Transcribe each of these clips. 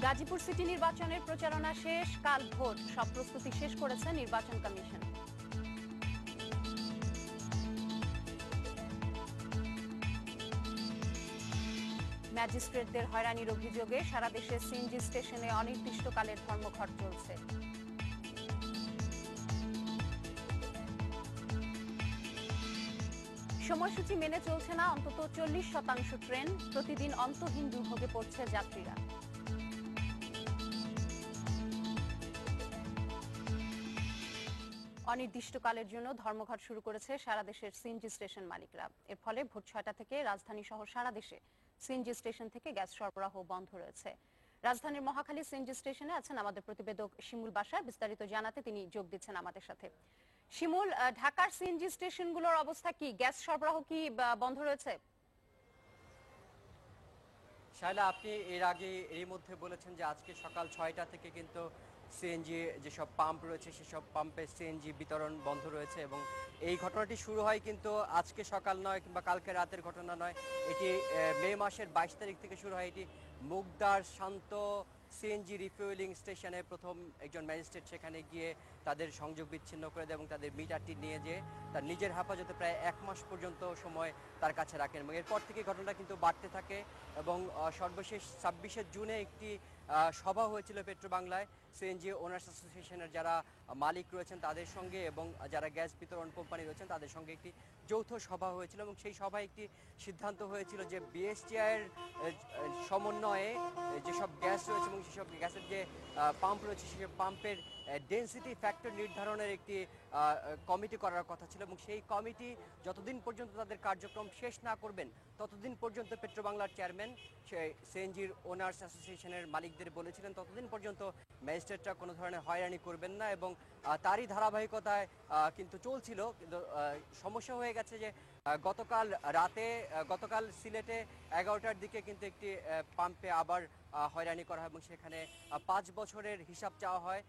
Gazipur city নির্বাচনের প্রচারণা শেষ, কাল ভোট, সব প্রস্তুতি শেষ করেছে নির্বাচন কমিশন। ম্যাজিস্ট্রেটদের হয়রানির অভিযোগে সারা দেশে সিএনজি স্টেশনে অনির্দিষ্টকালের ধর্মঘট চলছে। সময়সূচি মেনে চলছে না অন্তত 40% ট্রেন, প্রতিদিন অন্তহীন দুর্ভোগে পড়ছে যাত্রীরা। অনির্দিষ্টকালের জন্য ধর্মঘট শুরু করেছে সারা দেশের সিএনজি স্টেশন মালিকরা। এর ফলে ভোর 6টা থেকে রাজধানী সহ সারা দেশে সিএনজি স্টেশন থেকে গ্যাস সরবরাহ বন্ধ রয়েছে। রাজধানীর মহাখালী সিএনজি স্টেশনে আছেন আমাদের প্রতিবেদক শিমুল বাশার, বিস্তারিত জানাতে তিনি যোগ দিচ্ছেন আমাদের সাথে। শিমুল, ঢাকার সিএনজি স্টেশনগুলোর অবস্থা কি? গ্যাস সরবরাহ কি বন্ধ রয়েছে? শায়লা, আপনি এর আগে এরই মধ্যে বলেছেন যে আজকে সকাল 6টা থেকে কিন্তু সিএনজি যেসব পাম্প রয়েছে সেসব পাম্পে সিএনজি বিতরণ বন্ধ রয়েছে এবং এই ঘটনাটি শুরু হয় কিন্তু আজকে সকাল নয় কিংবা কালকে রাতের ঘটনা নয়। এটি মে মাসের 22 তারিখ থেকে শুরু হয়। এটি মুগদার শান্ত সিএনজি রিফুয়েলিং স্টেশনে প্রথম একজন ম্যাজিস্ট্রেট সেখানে গিয়ে তাদের সংযোগ বিচ্ছিন্ন করে দেয় এবং তাদের মিটারটি নিয়ে যেয়ে তার নিজের হেফাজতে প্রায় 1 মাস পর্যন্ত সময় তার কাছে রাখেন এবং এরপর থেকে ঘটনাটা কিন্তু বাড়তে থাকে এবং সর্বশেষ 26শে জুনে একটি সভা হয়েছিল পেট্রো বাংলায় সিএনজি ওনার্স অ্যাসোসিয়েশনের যারা মালিক রয়েছেন তাদের সঙ্গে এবং যারা গ্যাস বিতরণ কোম্পানি রয়েছেন তাদের সঙ্গে একটি যৌথ সভা হয়েছিল এবং সেই সভায় একটি সিদ্ধান্ত হয়েছিল যে বিএসটিআইয়ের সমন্বয়ে যেসব গ্যাস রয়েছে এবং সেসব গ্যাসের যে পাম্প রয়েছে সেসব পাম্পের ডেন্সিটি ফ্যাক্টর নির্ধারণের একটি কমিটি করার কথা ছিল এবং সেই কমিটি যতদিন পর্যন্ত তাদের কার্যক্রম শেষ না করবেন ততদিন পর্যন্ত পেট্রো বাংলার চেয়ারম্যান সিএনজির ওনার্স অ্যাসোসিয়েশনের মালিকদের বলেছিলেন ততদিন পর্যন্ত ম্যাজিস্ট্রেটরা কোনো ধরনের হয়রানি করবেন না এবং তারই ধারাবাহিকতায় কিন্তু চলছিল। কিন্তু সমস্যা হয়ে গেছে যে গতকাল সিলেটে 11টার দিকে কিন্তু একটি পাম্পে আবার হয়রানি করা হয় এবং সেখানে 5 বছরের হিসাব চাওয়া হয়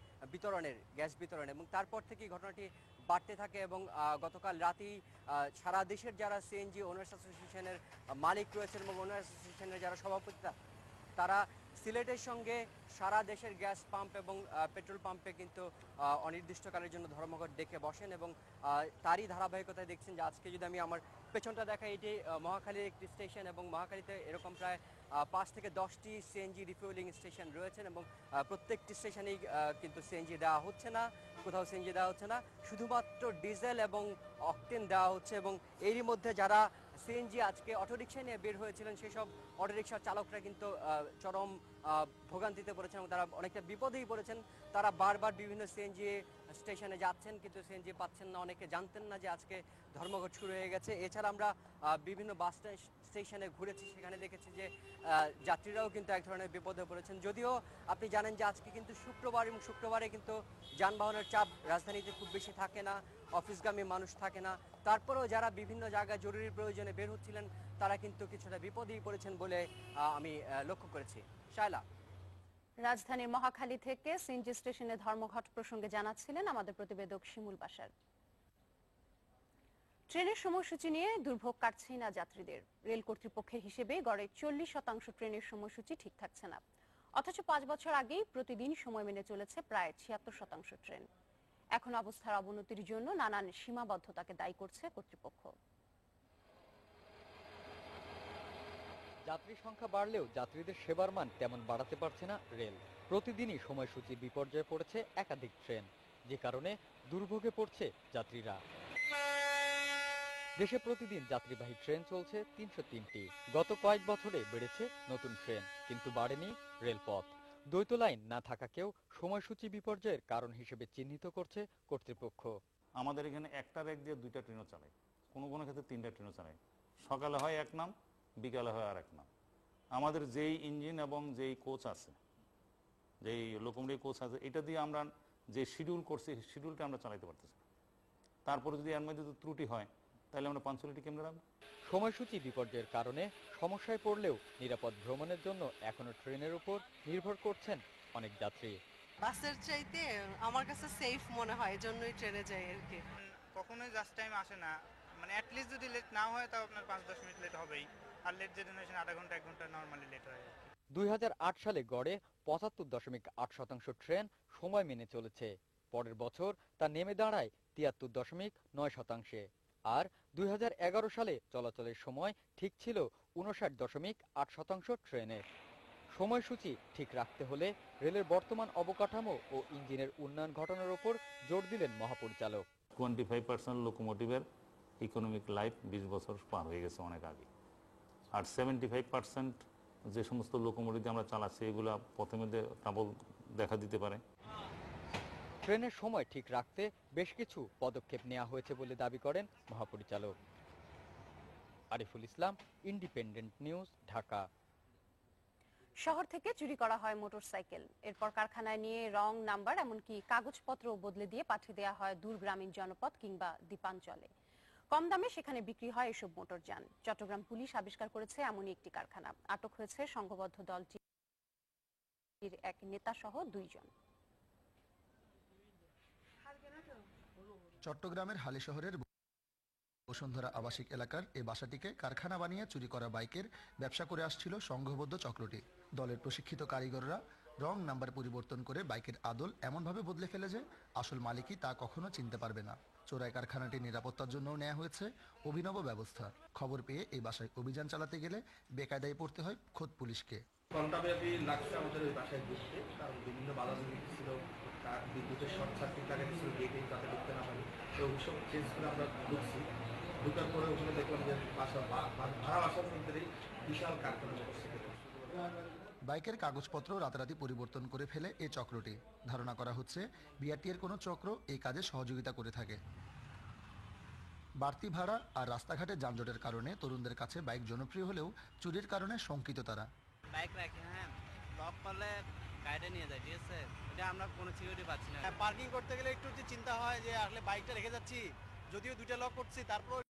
গ্যাস বিতরণে এবং তারপর থেকেই ঘটনাটি বাড়তে থাকে এবং গতকাল রাতেই সারা দেশের যারা সিএনজি ওনার্স অ্যাসোসিয়েশনের মালিক রয়েছেন এবং ওনার্স অ্যাসোসিয়েশনের যারা সভাপতি তারা সিলেটের সঙ্গে সারা দেশের গ্যাস পাম্প এবং পেট্রোল পাম্পে কিন্তু অনির্দিষ্টকালের জন্য ধর্মঘট ডেকে বসেন এবং তারই ধারাবাহিকতায় দেখছেন যে আজকে যদি আমি আমার পেছনটা দেখাই, এটি মহাখালীর একটি স্টেশন এবং মহাখালীতে এরকম প্রায় 5 থেকে 10টি সিএনজি রিফুয়েলিং স্টেশন রয়েছেন এবং প্রত্যেকটি স্টেশনেই কিন্তু সিএনজি দেওয়া হচ্ছে না, কোথাও সিএনজি দেওয়া হচ্ছে না, শুধুমাত্র ডিজেল এবং অকটেন দেওয়া হচ্ছে এবং এরই মধ্যে যারা সিএনজি আজকে অটোরিকশা নিয়ে বের হয়েছিলেন সেসব অটোরিকশার চালকরা কিন্তু চরম ভোগান্তিতে পড়েছেন এবং তারা অনেকটা বিপদেই পড়েছেন। তারা বারবার বিভিন্ন সিএনজি স্টেশনে যাচ্ছেন কিন্তু সিএনজি পাচ্ছেন না, অনেকে জানতেন না যে আজকে ধর্মঘট শুরু হয়ে গেছে। এছাড়া আমরা বিভিন্ন বাস স্টেশনে ঘুরেছি, সেখানে দেখেছি যে যাত্রীরাও কিন্তু এক ধরনের বিপদে পড়েছেন। যদিও আপনি জানেন যে আজকে কিন্তু শুক্রবার এবং শুক্রবারে কিন্তু যানবাহনের চাপ রাজধানীতে খুব বেশি থাকে না, অফিসগামী মানুষ থাকে না, তারপরেও যারা বিভিন্ন জায়গায় জরুরি প্রয়োজনে বের হচ্ছিলেন তারা কিন্তু কিছুটা বিপদেই পড়েছেন বলে আমি লক্ষ্য করেছি। শায়লা, রাজধানীর মহাখালী থেকে সিএনজি স্টেশনে ধর্মঘট প্রসঙ্গে জানাচ্ছিলেন আমাদের প্রতিবেদক শিমুল বাশার। ট্রেনের সময়সূচি নিয়ে দুর্ভোগ কাটছেই না যাত্রীদের। রেল কর্তৃপক্ষের হিসেবে গড়ে 40% ট্রেনের সময়সূচি ঠিক থাকছে না, অথচ 5 বছর আগেই প্রতিদিন সময় মেনে চলেছে প্রায় 76% ট্রেন। এখন অবস্থার অবনতির জন্য নানান সীমাবদ্ধতাকে দায়ী করছে কর্তৃপক্ষ। যাত্রী সংখ্যা বাড়লেও যাত্রীদের সেবার মান তেমন বাড়াতে পারছে না রেল। প্রতিদিনই সময়সূচি বিপর্যয়ে পড়েছে একাধিক ট্রেন, যে কারণে দুর্ভোগে পড়ছে যাত্রীরা। দেশে প্রতিদিন যাত্রীবাহী ট্রেন চলছে 303টি। গত কয়েক বছরে বেড়েছে নতুন ট্রেন, কিন্তু বাড়েনি রেলপথ। দ্বৈত লাইন না থাকাকেও সময়সূচি বিপর্যয়ের কারণ হিসেবে চিহ্নিত করছে কর্তৃপক্ষ। আমাদের এখানে একটা রেক দিয়ে 2টা ট্রেনও চালায়, কোনো কোনো ক্ষেত্রে 3টা ট্রেনও চালায়। সকালে হয় এক নাম, বিকালে হয় আর এক নাম। আমাদের যেই ইঞ্জিন এবং যেই কোচ আছে, যেই লোকোমোটিভ কোচ আছে, এটা দিয়ে আমরা যে শিডিউল করছি শিডিউলটা আমরা চালাইতে পারতেছি। তারপরে যদি এর মধ্যে ত্রুটি হয় তাহলে আমরা পাঞ্চুয়ালিটি কেমনে রাখবো? সময়সূচি বিপর্যয়ের কারণে সমস্যায় পড়লেও নিরাপদ ভ্রমণের জন্য এখনো ট্রেনের উপর নির্ভর করছেন অনেক যাত্রী। বাসের চাইতে আমার কাছে সেফ মনে হয়, এজন্যই ট্রেনে যাই আর কি। কখনোই জাস্ট টাইম আসে না, মানে অ্যাটলিস্ট যদি লেট না হয় তাও আপনার 5-10 মিনিট লেট হবেই। আর লেট জেনারেশন আধা ঘন্টা 1 ঘন্টা নর্মালি লেট হয়। 2008 সালে গড়ে 75.8% ট্রেন সময় মেনে চলেছে। পরের বছর তা নেমে দাঁড়ায় 73.9%। আর 2011 সালে চলাচলের সময় ঠিক ছিল 59.8% ট্রেনের। সময়সূচি ঠিক রাখতে হলে রেলের বর্তমান অবকাঠামো ও ইঞ্জিনের উন্নয়ন ঘটানোর ওপর জোর দিলেন মহাপরিচালক। 25% লোকোমোটিভের ইকোনমিক লাইফ 20 বছর পার হয়ে গেছে অনেক আগে। আর 75% যে সমস্ত লোকোমোটিভ আমরা চালাচ্ছি এগুলা প্রথমে ট্রাবল দেখা দিতে পারে। ট্রেনের সময় ঠিক রাখতে বেশ কিছু পদক্ষেপ নেওয়া হয়েছে বলে দাবি করেন মহাপরিচালক। Ariful Islam, independent news, Dhaka. শহর থেকে চুরি করা হয় মোটরসাইকেল, এরপর কারখানায় নিয়ে রং, নাম্বার এমনকি কাগজপত্র বদলে দিয়ে পাঠিয়ে দেওয়া হয় দূর গ্রামীণ জনপদ কিংবা দ্বীপাঞ্চলে। কম দামে সেখানে বিক্রি হয় এসব মোটরযান। চট্টগ্রাম পুলিশ আবিষ্কার করেছে এমনই একটি কারখানা। আটক হয়েছে সংঘবদ্ধ দলটির এক নেতা সহ 2 জন। চট্টগ্রামের হালি শহরের বসুন্ধরা আবাসিক এলাকার এই বাসাটিকে কারখানা বানিয়ে চুরি করা বাইকের ব্যবসা করে আসছিল সংঘবদ্ধ চক্রটি। দলের প্রশিক্ষিত কারিগররা রং নাম্বার পরিবর্তন করে বাইকের আদল এমনভাবে বদলে ফেলে যে আসল মালিকই তা কখনো চিনতে পারবে না। চোরাই কারখানাটির নিরাপত্তার জন্য নেওয়া হয়েছে অভিনব ব্যবস্থা। খবর পেয়ে এই বাসায় অভিযান চালাতে গেলে বেকায়দায় পড়তে হয় খোদ পুলিশকে। ঘণ্টাব্যাপী লাগছে আমাদের ওই বাসায় ঢুকতে, কারণ বিভিন্ন বাধাজমি ছিল, তার বিদ্যুতের শর্ট সার্কিট লাগাইছিল গেটে, যাতে ঢুকতে না পারি। তো ওইসব চেঞ্জ করে আমরা ঢুকছি। ঢুকার পরে ওখানে দেখলাম যে বাসা ভাড়া বাসার মধ্যেই বিশাল কারখানা মোটরসাইকেল। বাইকের কাগজপত্র রাতারাতি পরিবর্তন করে ফেলে এই চক্রটি। ধারণা করা হচ্ছে বিআরটিএর কোনো চক্র এই কাজে সহযোগিতা করে থাকে। বাড়তি ভাড়া আর রাস্তাঘাটে যানজটের কারণে তরুণদের কাছে বাইক জনপ্রিয় হলেও চুরির কারণে শঙ্কিত তারা। বাইক রাখি, হ্যাঁ, লক করলে গাড়িটা নিয়ে যায়, ঠিক আছে, এটা আমরা কোনো সিকিউরিটি পাচ্ছি না। পার্কিং করতে গেলে একটু যে চিন্তা হয় যে আসলে বাইকটা রেখে যাচ্ছি, যদিও 2টা লক করছি তারপরেও